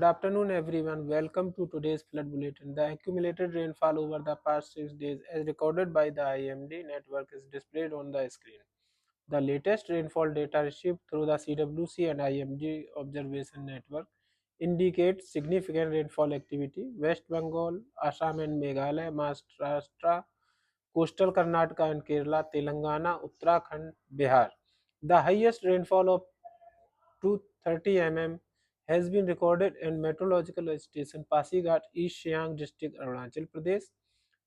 afternoon, everyone. Welcome to today's flood bulletin. The accumulated rainfall over the past 6 days, as recorded by the IMD network, is displayed on the screen. The latest rainfall data received through the CWC and IMD observation network indicates significant rainfall activity. West Bengal, Assam and Meghalaya, Maharashtra, coastal Karnataka and Kerala, Telangana, Uttarakhand, Bihar. The highest rainfall of 230 mm has been recorded in meteorological station Pasighat, East Siang district, Arunachal Pradesh.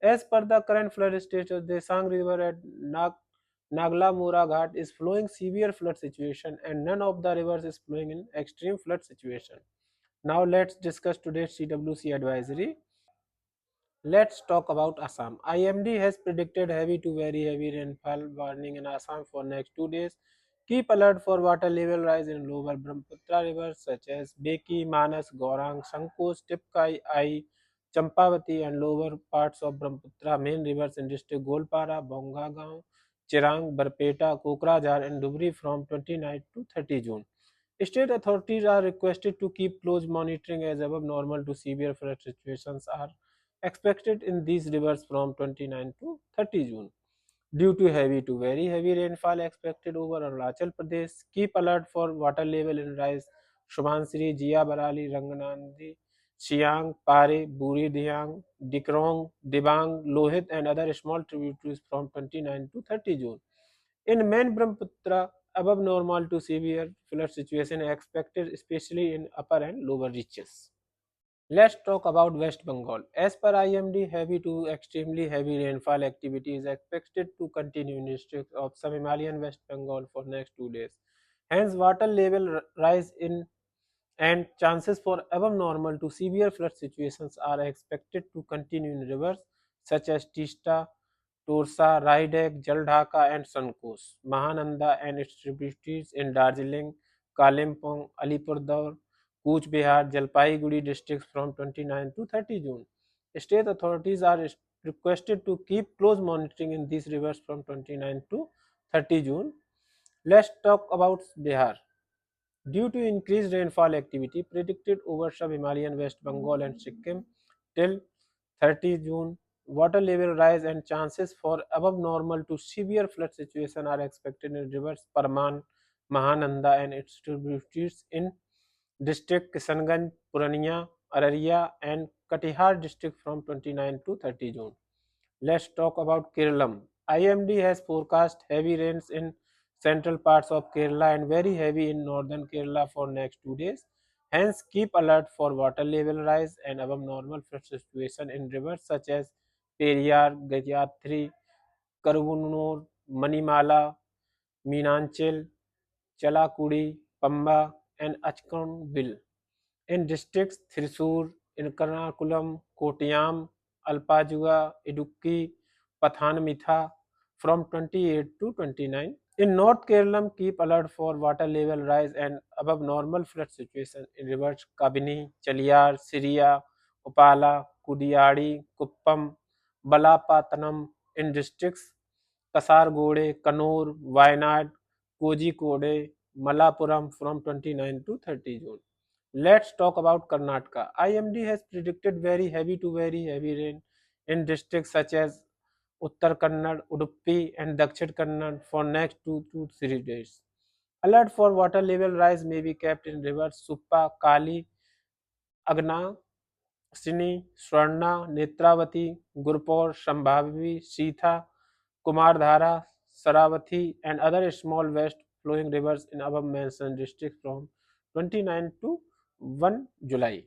As per the current flood status, the Desang River at Nagla Mura Ghat is flowing severe flood situation and none of the rivers is flowing in extreme flood situation. Now let's discuss today's CWC advisory. Let's talk about Assam. IMD has predicted heavy to very heavy rainfall warning in Assam for next 2 days. Keep alert for water level rise in lower Brahmaputra rivers such as Beki, Manas, Gaurang, Sankos, Tipkai, Ai, Champavati and lower parts of Brahmaputra main rivers in district Golpara, Bongagaon, Chirang, Barpeta, Kokrajhar and Dhubri from 29 to 30 June. State authorities are requested to keep close monitoring as above normal to severe flood situations are expected in these rivers from 29 to 30 June. Due to heavy to very heavy rainfall expected over Arunachal Pradesh, keep alert for water level in rise Subansiri, Jia Barali, Ranganandi, Siang, Pare, Buri Diang, Dikrong, Dibang, Lohit and other small tributaries from 29 to 30 June. In main Brahmaputra, above normal to severe flood situation expected especially in upper and lower reaches. Let's talk about West Bengal. As per IMD, heavy to extremely heavy rainfall activity is expected to continue in districts of sub-Himalayan West Bengal for next 2 days. Hence, water level rise in and chances for above normal to severe flood situations are expected to continue in rivers such as Tista, Torsa, Raidek, Jaldhaka and Sankos, Mahananda and its tributaries in Darjeeling, Kalimpong, Alipurduar, Cooch Behar, Jalpaiguri districts from 29 to 30 June. State authorities are requested to keep close monitoring in these rivers from 29 to 30 June. Let's talk about Bihar. Due to increased rainfall activity predicted over sub-Himalayan West Bengal and Sikkim till 30 June, water level rise and chances for above normal to severe flood situation are expected in rivers Parman, Mahananda and its tributaries in district Kishanganj, Purania, Araria and Katihar district from 29 to 30 June. Let's talk about Kerala. IMD has forecast heavy rains in central parts of Kerala and very heavy in northern Kerala for next 2 days. Hence, keep alert for water level rise and above normal flood situation in rivers such as Periyar, Gayatri, Karunur, Manimala, Meenanchal, Chalakudi, Pamba, and Achkanville. In districts Thrissur, Ernakulam, Kottayam, Alpajuga, Idukki, Pathanamthitta from 28 to 29. In North Kerala, keep alert for water level rise and above normal flood situation in rivers Kabini, Chaliyar, Siria, Upala, Kudiyadi, Kuppam, Balapattanam in districts Kasargode, Kannur, Wayanad, Kozhikode, Malappuram from 29 to 30 June. Let's talk about Karnataka. IMD has predicted very heavy to very heavy rain in districts such as Uttar Kannada, Udupi and Dakshina Kannada for next 2 to 3 days. Alert for water level rise may be kept in rivers Suppa, Kali, Agna, Sini, Swarna, Netravati, Gurpur, Shambhavi, Sitha, Kumardhara, Saravati and other small west flowing rivers in above mentioned districts from 29 to 1 July.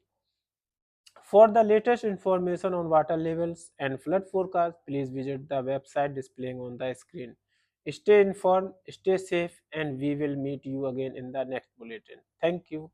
For the latest information on water levels and flood forecast, please visit the website displaying on the screen. Stay informed, stay safe, and we will meet you again in the next bulletin. Thank you.